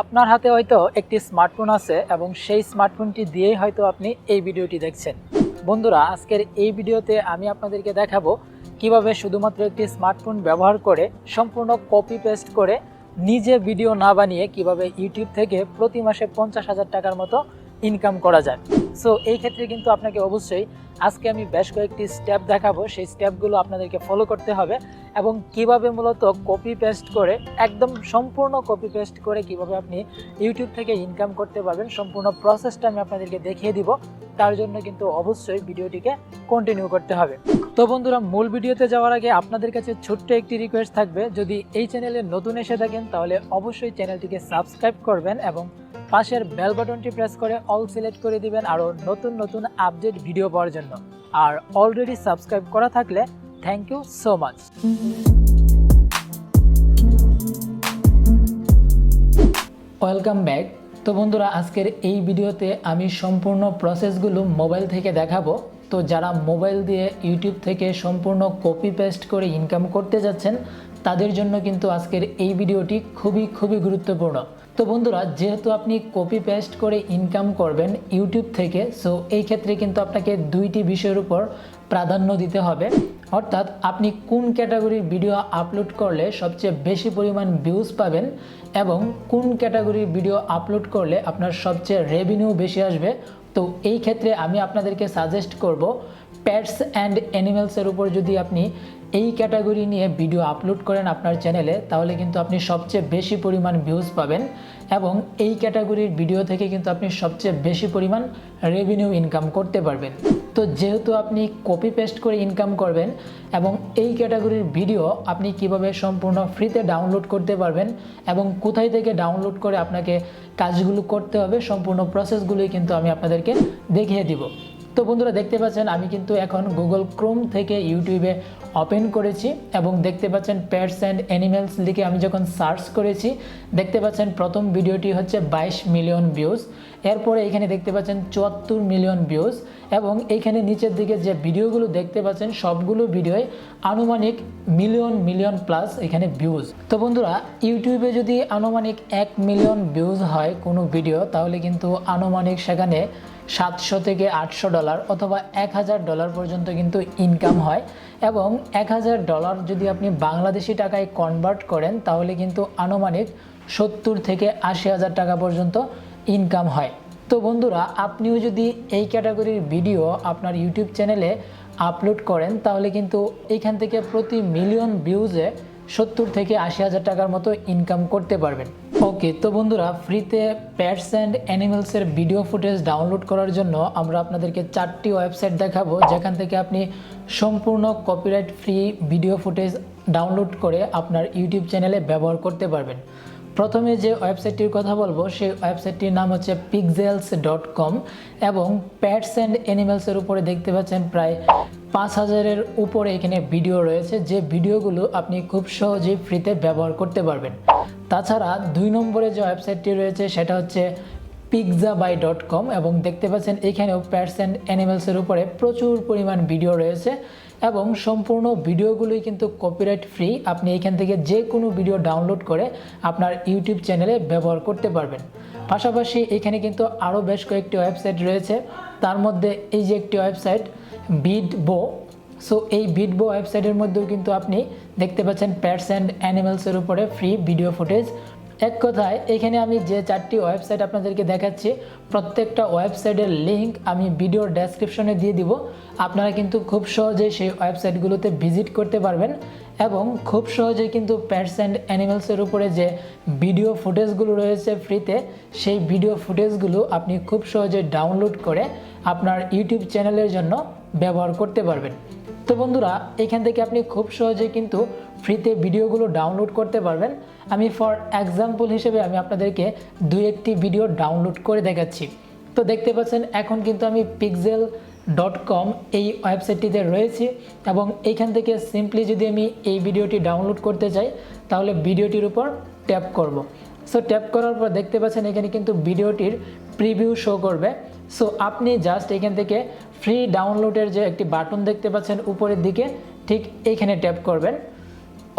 আপনার হাতে হয়তো একটি স্মার্টফোন আছে এবং সেই স্মার্টফোনটি দিয়েই হয়তো আপনি এই ভিডিওটি দেখছেন। বন্ধুরা, আজকের এই ভিডিওতে আমি আপনাদেরকে দেখাবো কিভাবে শুধুমাত্র একটি স্মার্টফোন ব্যবহার করে সম্পূর্ণ কপি পেস্ট করে নিজে ভিডিও না বানিয়ে কিভাবে ইউটিউব থেকে প্রতি মাসে 50,000 টাকার মতো ইনকাম করা যায়। সো এই ক্ষেত্রে কিন্তু আপনাকে অবশ্যই আজকে আমি বেশ কয়েকটি স্টেপ দেখাবো, সেই স্টেপগুলো আপনাদেরকে ফলো করতে হবে এবং কিভাবে মূলত কপি পেস্ট করে একদম সম্পূর্ণ কপি পেস্ট করে কিভাবে আপনি ইউটিউব থেকে ইনকাম করতে পারবেন সম্পূর্ণ প্রসেসটা আমি আপনাদেরকে দেখিয়ে দিব। তার জন্য কিন্তু অবশ্যই ভিডিওটিকে কন্টিনিউ করতে হবে। তো বন্ধুরা, মূল ভিডিওতে যাওয়ার আগে আপনাদের কাছে ছোট্ট একটি রিকোয়েস্ট থাকবে, যদি এই চ্যানেলে নতুন এসে থাকেন তাহলে অবশ্যই চ্যানেলটিকে সাবস্ক্রাইব করবেন এবং পাশের বেল বাটনটি প্রেস করে অল সিলেক্ট করে দিবেন আরও নতুন নতুন আপডেট ভিডিও পাওয়ার জন্য। আর অলরেডি সাবস্ক্রাইব করা থাকলে thank you so much. Welcome back. তো বন্ধুরা, আজকের এই ভিডিওতে আমি সম্পূর্ণ প্রসেসগুলো মোবাইল থেকে দেখাবো। তো যারা মোবাইল দিয়ে ইউটিউব থেকে সম্পূর্ণ কপি পেস্ট করে ইনকাম করতে যাচ্ছেন তাদের জন্য কিন্তু আজকের এই ভিডিওটি খুবই গুরুত্বপূর্ণ। তো বন্ধুরা, যেহেতু আপনি কপি পেস্ট করে ইনকাম করবেন ইউটিউব থেকে, সো এই ক্ষেত্রে কিন্তু আপনাকে দুইটি বিষয়ের উপর প্রাধান্য দিতে হবে। অর্থাৎ আপনি কোন ক্যাটাগরির ভিডিও আপলোড করলে সবচেয়ে বেশি পরিমাণ ভিউজ পাবেন এবং কোন ক্যাটাগরির ভিডিও আপলোড করলে আপনার সবচেয়ে রেভিনিউ বেশি আসবে। তো এই ক্ষেত্রে আমি আপনাদেরকে সাজেস্ট করব পেটস অ্যান্ড অ্যানিমেলসের উপর যদি আপনি এই ক্যাটাগরি নিয়ে ভিডিও আপলোড করেন আপনার চ্যানেলে, তাহলে কিন্তু আপনি সবচেয়ে বেশি পরিমাণ ভিউজ পাবেন এবং এই ক্যাটাগরির ভিডিও থেকে কিন্তু আপনি সবচেয়ে বেশি পরিমাণ রেভিনিউ ইনকাম করতে পারবেন। তো যেহেতু আপনি কপি পেস্ট করে ইনকাম করবেন এবং এই ক্যাটাগরির ভিডিও আপনি কিভাবে সম্পূর্ণ ফ্রিতে ডাউনলোড করতে পারবেন এবং কোথায় থেকে ডাউনলোড করে আপনাকে কাজগুলো করতে হবে সম্পূর্ণ প্রসেসগুলোই কিন্তু আমি আপনাদেরকে দেখিয়ে দিব। তো বন্ধুরা, দেখতে পাচ্ছেন আমি কিন্তু এখন গুগল ক্রোম থেকে ইউটিউবে ওপেন করেছি এবং দেখতে পাচ্ছেন পেটস অ্যান্ড অ্যানিমেলস লিখে আমি যখন সার্চ করেছি দেখতে পাচ্ছেন প্রথম ভিডিওটি হচ্ছে 22 মিলিয়ন ভিউজ। এরপরে এখানে দেখতে পাচ্ছেন 74 মিলিয়ন ভিউজ এবং এইখানে নিচের দিকে যে ভিডিওগুলো দেখতে পাচ্ছেন সবগুলো ভিডিওয় আনুমানিক মিলিয়ন প্লাস এখানে ভিউজ। তো বন্ধুরা, ইউটিউবে যদি আনুমানিক 1 মিলিয়ন ভিউজ হয় কোনো ভিডিও, তাহলে কিন্তু আনুমানিক সেখানে $700 থেকে $800 অথবা $1000 পর্যন্ত কিন্তু ইনকাম হয় এবং $1000 যদি আপনি বাংলাদেশি টাকায় কনভার্ট করেন তাহলে কিন্তু আনুমানিক 70 থেকে 80,000 টাকা পর্যন্ত ইনকাম হয়। তো বন্ধুরা, আপনিও যদি এই ক্যাটাগরির ভিডিও আপনার ইউটিউব চ্যানেলে আপলোড করেন তাহলে কিন্তু এখান থেকে প্রতি মিলিয়ন ভিউজে 70 থেকে 80,000 টাকার মতো ইনকাম করতে পারবেন। ওকে, তো বন্ধুরা, ফ্রিতে পেটস অ্যান্ড অ্যানিমেলসের ভিডিও ফুটেজ ডাউনলোড করার জন্য আমরা আপনাদেরকে 4টি ওয়েবসাইট দেখাবো যেখান থেকে আপনি সম্পূর্ণ copyright free video footage download করে আপনার ইউটিউব চ্যানেলে ব্যবহার করতে পারবেন। প্রথমে যে ওয়েবসাইটটির কথা বলবো সেই ওয়েবসাইটটির নাম হচ্ছে pixels.com এবং পেটস অ্যান্ড অ্যানিমেলসের উপরে দেখতে পাচ্ছেন প্রায় 5,000-এর উপরে এখানে ভিডিও রয়েছে, যে ভিডিওগুলো আপনি খুব সহজেই ফ্রিতে ব্যবহার করতে পারবেন। তাছাড়া 2 নম্বরে যে ওয়েবসাইটটি রয়েছে সেটা হচ্ছে pixabay.com এবং দেখতে পাচ্ছেন এখানেও পেটস অ্যান্ড অ্যানিমেলসের উপরে প্রচুর পরিমাণ ভিডিও রয়েছে এবং সম্পূর্ণ ভিডিওগুলোই কিন্তু কপিরাইট ফ্রি। আপনি এখান থেকে যে কোনো ভিডিও ডাউনলোড করে আপনার ইউটিউব চ্যানেলে ব্যবহার করতে পারবেন। পাশাপাশি এখানে কিন্তু আরও বেশ কয়েকটি ওয়েবসাইট রয়েছে, তার মধ্যে এই যে একটি ওয়েবসাইট বিটবো। সো এই বিটবো ওয়েবসাইটের মধ্যেও কিন্তু আপনি দেখতে পাচ্ছেন পেটস অ্যান্ড অ্যানিমেলসের উপরে ফ্রি ভিডিও ফুটেজ। এক কথায় এখানে আমি যে 4টি ওয়েবসাইট আপনাদেরকে দেখাচ্ছি প্রত্যেকটা ওয়েবসাইটের লিঙ্ক আমি ভিডিওর ডেসক্রিপশনে দিয়ে দিব। আপনারা কিন্তু খুব সহজেই সেই ওয়েবসাইটগুলোতে ভিজিট করতে পারবেন এবং খুব সহজেই কিন্তু পেটস অ্যান্ড অ্যানিমেলসের উপরে যে ভিডিও ফুটেজগুলো রয়েছে ফ্রিতে, সেই ভিডিও ফুটেজগুলো আপনি খুব সহজে ডাউনলোড করে আপনার ইউটিউব চ্যানেলের জন্য ব্যবহার করতে পারবেন। তো বন্ধুরা, এখান থেকে আপনি খুব সহজে কিন্তু ফ্রিতে ভিডিওগুলো ডাউনলোড করতে পারবেন। আমি ফর এক্সাম্পল হিসেবে আমি আপনাদেরকে 2-1টি ভিডিও ডাউনলোড করে দেখাচ্ছি। তো দেখতে পাচ্ছেন এখন কিন্তু আমি pixel.com এই ওয়েবসাইটটিতে রয়েছি এবং এইখান থেকে সিম্পলি যদি আমি এই ভিডিওটি ডাউনলোড করতে চাই তাহলে ভিডিওটির উপর ট্যাপ করব। সো ট্যাপ করার পর দেখতে পাচ্ছেন এখানে কিন্তু ভিডিওটির প্রিভিউ শো করবে। সো আপনি জাস্ট এখান থেকে ফ্রি ডাউনলোডের যে একটি বাটন দেখতে পাচ্ছেন উপরের দিকে, ঠিক এইখানে ট্যাপ করবেন।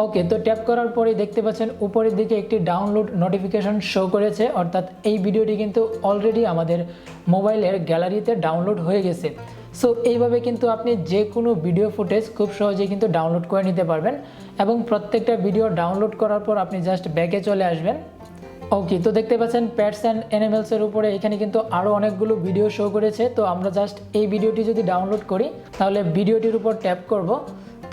ওকে, তো ট্যাপ করার পরেই দেখতে পাচ্ছেন উপরের দিকে একটি ডাউনলোড নোটিফিকেশন শো করেছে, অর্থাৎ এই ভিডিওটি কিন্তু অলরেডি আমাদের মোবাইলের গ্যালারিতে ডাউনলোড হয়ে গেছে। সো এইভাবে কিন্তু আপনি যে কোনো ভিডিও ফুটেজ খুব সহজেই কিন্তু ডাউনলোড করে নিতে পারবেন এবং প্রত্যেকটা ভিডিও ডাউনলোড করার পর আপনি জাস্ট ব্যাকে চলে আসবেন। ওকে, তো দেখতে পাচ্ছেন প্যাটস অ্যান্ড অ্যানিমেলসের উপরে এখানে কিন্তু আরও অনেকগুলো ভিডিও শো করেছে। তো আমরা জাস্ট এই ভিডিওটি যদি ডাউনলোড করি তাহলে ভিডিওটির উপর ট্যাপ করব,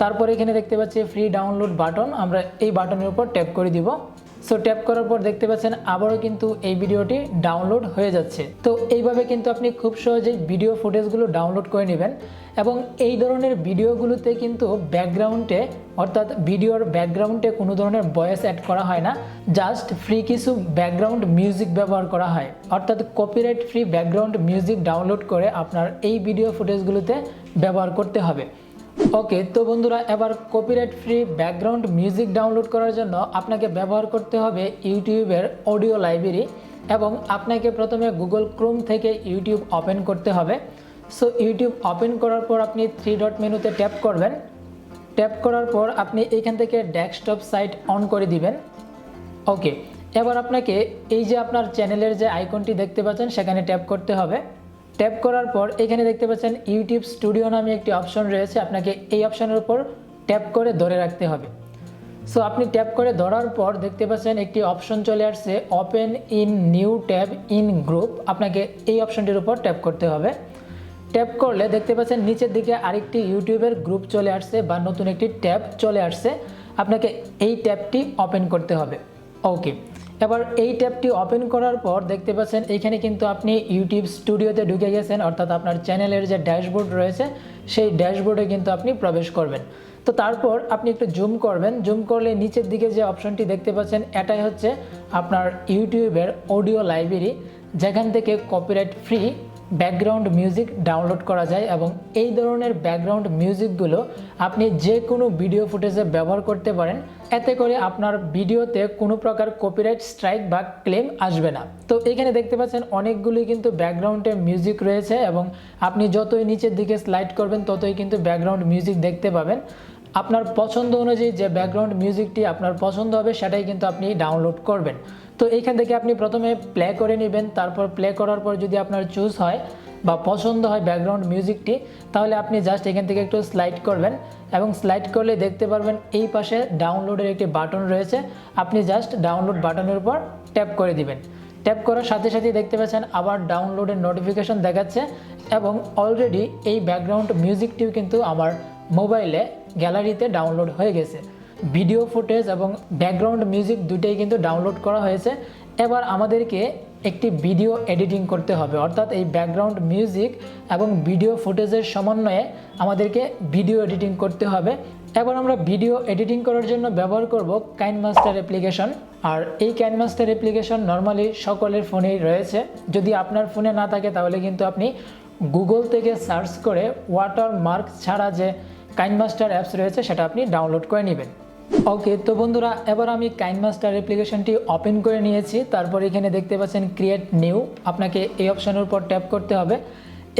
তারপর এখানে দেখতে পাচ্ছি ফ্রি ডাউনলোড বাটন, আমরা এই বাটনের উপর ট্যাপ করে দিব। সো ট্যাপ করার পর দেখতে পাচ্ছেন আবারও কিন্তু এই ভিডিওটি ডাউনলোড হয়ে যাচ্ছে। তো এইভাবে কিন্তু আপনি খুব সহজেই ভিডিও ফুটেজগুলো ডাউনলোড করে নেবেন এবং এই ধরনের ভিডিওগুলোতে কিন্তু ব্যাকগ্রাউন্ডে অর্থাৎ ভিডিওর ব্যাকগ্রাউন্ডে কোনো ধরনের ভয়েস অ্যাড করা হয় না, জাস্ট ফ্রি কিছু ব্যাকগ্রাউন্ড মিউজিক ব্যবহার করা হয়, অর্থাৎ copyright free background music download করে আপনার এই ভিডিও ফুটেজগুলোতে ব্যবহার করতে হবে। ওকে, তো বন্ধুরা এবার copyright free background music download করার জন্য আপনাকে ব্যবহার করতে হবে ইউটিউবের অডিও লাইব্রেরি এবং আপনাকে প্রথমে গুগল ক্রোম থেকে ইউটিউব ওপেন করতে হবে। সো ইউটিউব ওপেন করার পর আপনি থ্রি ডট মেনুতে ট্যাপ করবেন। ট্যাপ করার পর আপনি এখান থেকে ডেস্কটপ সাইট অন করে দিবেন। ওকে, এবার আপনাকে এই যে আপনার চ্যানেলের যে আইকনটি দেখতে পাচ্ছেন সেখানে ট্যাপ করতে হবে। ট্যাপ করার পর এখানে দেখতে পাচ্ছেন ইউটিউব স্টুডিও নামে একটি অপশন রয়েছে, আপনাকে এই অপশনের উপর ট্যাপ করে ধরে রাখতে হবে। সো আপনি ট্যাপ করে ধরার পর দেখতে পাচ্ছেন একটি অপশন চলে আসছে open in new tab in group, আপনাকে এই অপশনটির উপর ট্যাপ করতে হবে। ট্যাপ করলে দেখতে পাচ্ছেন নিচের দিকে আরেকটি ইউটিউবের গ্রুপ চলে আসছে বা নতুন একটি ট্যাব চলে আসছে, আপনাকে এই ট্যাবটি ওপেন করতে হবে। ওকে, এবার এই ট্যাবটি ওপেন করার পর দেখতে পাচ্ছেন এখানে কিন্তু আপনি ইউটিউব স্টুডিওতে ঢুকে গেছেন, অর্থাৎ আপনার চ্যানেলের যে ড্যাশবোর্ড রয়েছে সেই ড্যাশবোর্ডে কিন্তু আপনি প্রবেশ করবেন। তো তারপর আপনি একটু জুম করবেন, জুম করলে নিচের দিকে যে অপশনটি দেখতে পাচ্ছেন এটাই হচ্ছে আপনার ইউটিউবের অডিও লাইব্রেরি, যেখান থেকে copyright free background music download করা যায় এবং এই ধরনের ব্যাকগ্রাউন্ড মিউজিকগুলো আপনি যে কোনো ভিডিও ফুটেজে ব্যবহার করতে পারেন, এতে করে আপনার ভিডিওতে কোনো প্রকার কপিরাইট স্ট্রাইক বা ক্লেম আসবে না। তো এখানে দেখতে পাচ্ছেন অনেকগুলি কিন্তু ব্যাকগ্রাউন্ডে মিউজিক রয়েছে এবং আপনি যতই নিচের দিকে স্লাইড করবেন ততই কিন্তু ব্যাকগ্রাউন্ড মিউজিক দেখতে পাবেন। আপনার পছন্দ অনুযায়ী যে ব্যাকগ্রাউন্ড মিউজিকটি আপনার পছন্দ হবে সেটাই কিন্তু আপনি ডাউনলোড করবেন। তো এইখান থেকে আপনি প্রথমে প্লে করে নেবেন, তারপর প্লে করার পর যদি আপনার চুজ হয় বা পছন্দ হয় ব্যাকগ্রাউন্ড মিউজিকটি, তাহলে আপনি জাস্ট এখান থেকে একটু স্লাইড করবেন এবং স্লাইড করলে দেখতে পারবেন এই পাশে ডাউনলোডের একটি বাটন রয়েছে, আপনি জাস্ট ডাউনলোড বাটনের উপর ট্যাপ করে দিবেন। ট্যাপ করার সাথে সাথেই দেখতে পাচ্ছেন আবার ডাউনলোডের নোটিফিকেশন দেখাচ্ছে এবং অলরেডি এই ব্যাকগ্রাউন্ড মিউজিকটিও কিন্তু আমার মোবাইলে গ্যালারিতে ডাউনলোড হয়ে গেছে। ভিডিও ফুটেজ এবং ব্যাকগ্রাউন্ড মিউজিক দুটোই কিন্তু ডাউনলোড করা হয়েছে। এবার আমাদেরকে একটি ভিডিও এডিটিং করতে হবে, অর্থাৎ এই ব্যাকগ্রাউন্ড মিউজিক এবং ভিডিও ফুটেজের সমন্বয়ে আমাদেরকে ভিডিও এডিটিং করতে হবে। এবার আমরা ভিডিও এডিটিং করার জন্য ব্যবহার করব কাইনমাস্টার অ্যাপ্লিকেশন, আর এই কাইনমাস্টার অ্যাপ্লিকেশন নর্মালি সকলের ফোনেই রয়েছে। যদি আপনার ফোনে না থাকে তাহলে কিন্তু আপনি গুগল থেকে সার্চ করে ওয়াটারমার্ক ছাড়া যে কাইনমাস্টার অ্যাপস রয়েছে সেটা আপনি ডাউনলোড করে নেবেন। ওকে, তো বন্ধুরা এবার আমি কাইনমাস্টার অ্যাপ্লিকেশনটি ওপেন করে নিয়েছি। তারপর এখানে দেখতে পাচ্ছেন ক্রিয়েট নিউ, আপনাকে এই অপশনের উপর ট্যাপ করতে হবে।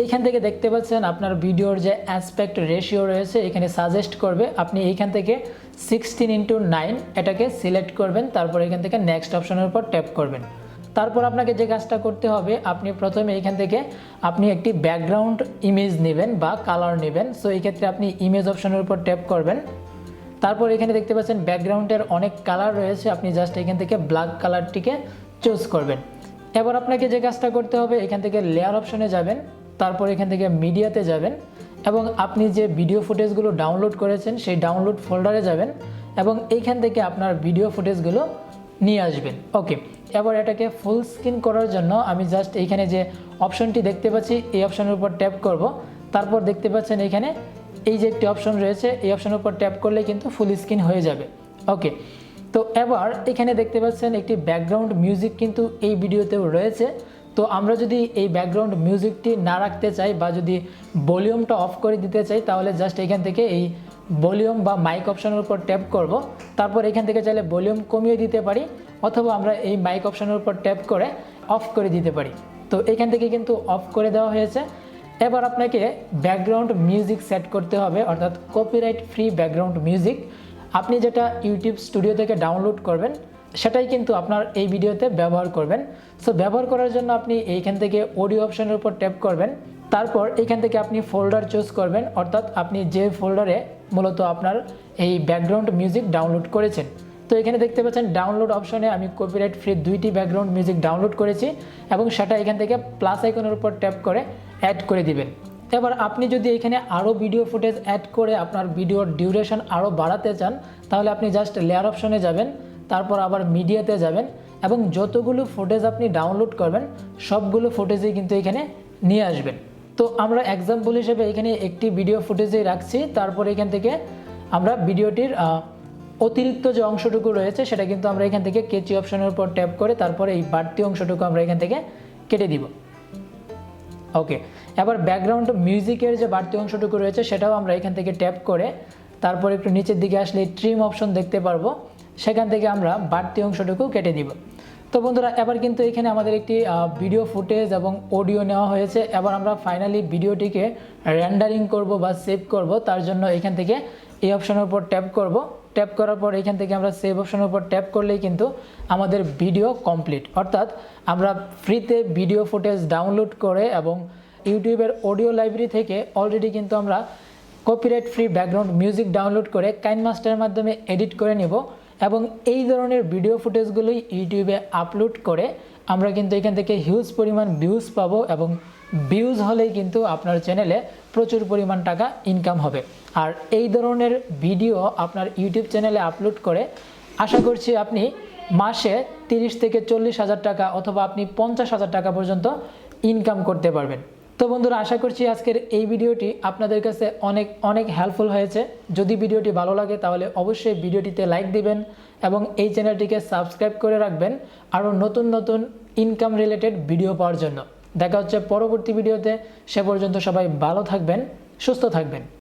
এইখান থেকে দেখতে পাচ্ছেন আপনার ভিডিওর যে অ্যাসপেক্ট রেশিও রয়েছে এখানে সাজেস্ট করবে, আপনি এইখান থেকে 16:9 এটাকে সিলেক্ট করবেন। তারপর এখান থেকে নেক্সট অপশনের উপর ট্যাপ করবেন। তারপর আপনাকে যে কাজটা করতে হবে, আপনি প্রথমে এইখান থেকে আপনি একটি ব্যাকগ্রাউন্ড ইমেজ নেবেন বা কালার নেবেন। সো এই ক্ষেত্রে আপনি ইমেজ অপশনের উপর ট্যাপ করবেন। তারপর এখানে দেখতে পাচ্ছেন ব্যাকগ্রাউন্ডের অনেক কালার রয়েছে, আপনি জাস্ট এখান থেকে ব্ল্যাক কালারটিকে চুজ করবেন। এবার আপনাকে যে কাজটা করতে হবে, এখান থেকে লেয়ার অপশনে যাবেন, তারপর এখান থেকে মিডিয়াতে যাবেন এবং আপনি যে ভিডিও ফুটেজগুলো ডাউনলোড করেছেন সেই ডাউনলোড ফোল্ডারে যাবেন এবং এইখান থেকে আপনার ভিডিও ফুটেজগুলো নিয়ে আসবেন। ওকে, এবার এটাকে ফুল স্ক্রিন করার জন্য আমি জাস্ট এইখানে যে অপশনটি দেখতে পাচ্ছি এই অপশনের উপর ট্যাপ করব। তারপর দেখতে পাচ্ছেন এখানে এই যে একটি অপশন রয়েছে, এই অপশনের উপর ট্যাপ করলে কিন্তু ফুল স্ক্রিন হয়ে যাবে। ওকে, তো এবার এখানে দেখতে পাচ্ছেন একটি ব্যাকগ্রাউন্ড মিউজিক কিন্তু এই ভিডিওতেও রয়েছে। তো আমরা যদি এই ব্যাকগ্রাউন্ড মিউজিকটি না রাখতে চাই বা যদি ভলিউমটা অফ করে দিতে চাই, তাহলে জাস্ট এখান থেকে এই ভলিউম বা মাইক অপশনের উপর ট্যাপ করব। তারপর এখান থেকে চাইলে ভলিউম কমিয়ে দিতে পারি অথবা আমরা এই মাইক অপশনের উপর ট্যাপ করে অফ করে দিতে পারি। তো এখান থেকে কিন্তু অফ করে দেওয়া হয়েছে। এবার আপনাকে ব্যাকগ্রাউন্ড মিউজিক সেট করতে হবে, অর্থাৎ কপিরাইট ফ্রি ব্যাকগ্রাউন্ড মিউজিক। আপনি যেটা ইউটিউব স্টুডিও থেকে ডাউনলোড করবেন সেটাই কিন্তু আপনার এই ভিডিওতে ব্যবহার করবেন। সো ব্যবহার করার জন্য আপনি এইখান থেকে অডিও অপশনের উপর ট্যাপ করবেন, তারপর এখান থেকে আপনি ফোল্ডার চুজ করবেন, অর্থাৎ আপনি যে ফোল্ডারে মূলত আপনার এই ব্যাকগ্রাউন্ড মিউজিক ডাউনলোড করেছেন। তো এখানে দেখতে পাচ্ছেন ডাউনলোড অপশনে আমি কপিরাইট ফ্রি 2টি ব্যাকগ্রাউন্ড মিউজিক ডাউনলোড করেছি এবং সেটা এখান থেকে প্লাস আইকনের উপর ট্যাপ করে অ্যাড করে দিবেন। এবার আপনি যদি এখানে আরও ভিডিও ফুটেজ অ্যাড করে আপনার ভিডিওর ডিউরেশন আরও বাড়াতে চান, তাহলে আপনি জাস্ট লেয়ার অপশনে যাবেন, তারপর আবার মিডিয়াতে যাবেন এবং যতগুলো ফুটেজ আপনি ডাউনলোড করবেন সবগুলো ফুটেজই কিন্তু এখানে নিয়ে আসবেন। তো আমরা এক্সাম্পল হিসেবে এখানে একটি ভিডিও ফুটেজই রাখছি, তারপর এখান থেকে আমরা ভিডিওটির অতিরিক্ত যে অংশটুকু রয়েছে সেটা কিন্তু আমরা এখান থেকে কেচি অপশনের উপর ট্যাপ করে তারপরে এই বাড়তি অংশটুকু আমরা এখান থেকে কেটে দিব। ওকে, এবার ব্যাকগ্রাউন্ড মিউজিকের যে বাড়তি অংশটুকু রয়েছে সেটাও আমরা এখান থেকে ট্যাপ করে তারপর একটু নিচের দিকে আসলে ট্রিম অপশন দেখতে পারবো, সেখান থেকে আমরা বাড়তি অংশটুকু কেটে দিব। তো বন্ধুরা, এবার কিন্তু এখানে আমাদের একটি ভিডিও ফুটেজ এবং অডিও নেওয়া হয়েছে। এবার আমরা ফাইনালি ভিডিওটিকে রেন্ডারিং করব বা সেভ করব, তার জন্য এখান থেকে এই অপশনের উপর ট্যাপ করব। ট্যাপ করার পর এখান থেকে আমরা সেভ অপশনের উপর ট্যাপ করলেই কিন্তু আমাদের ভিডিও কমপ্লিট। অর্থাৎ আমরা ফ্রিতে ভিডিও ফুটেজ ডাউনলোড করে এবং ইউটিউবের অডিও লাইব্রেরি থেকে অলরেডি কিন্তু আমরা copyright free background music download করে কাইনমাস্টারের মাধ্যমে এডিট করে নিব এবং এই ধরনের ভিডিও ফুটেজগুলোই ইউটিউবে আপলোড করে আমরা কিন্তু এখান থেকে হিউজ পরিমাণ ভিউজ পাবো এবং ভিউজ হলেই কিন্তু আপনার চ্যানেলে প্রচুর পরিমাণ টাকা ইনকাম হবে। আর এই ধরনের ভিডিও আপনার ইউটিউব চ্যানেলে আপলোড করে আশা করছি আপনি মাসে 30 থেকে 40 হাজার টাকা অথবা আপনি 50 হাজার টাকা পর্যন্ত ইনকাম করতে পারবেন। তো বন্ধুরা, আশা করছি আজকের এই ভিডিওটি আপনাদের কাছে অনেক অনেক হেল্পফুল হয়েছে। যদি ভিডিওটি ভালো লাগে তাহলে অবশ্যই ভিডিওটিতে লাইক দিবেন এবং এই চ্যানেলটিকে সাবস্ক্রাইব করে রাখবেন আরও নতুন নতুন ইনকাম রিলেটেড ভিডিও পাওয়ার জন্য। দেখা হচ্ছে পরবর্তী ভিডিওতে। সে পর্যন্ত সবাই ভালো থাকবেন, সুস্থ থাকবেন।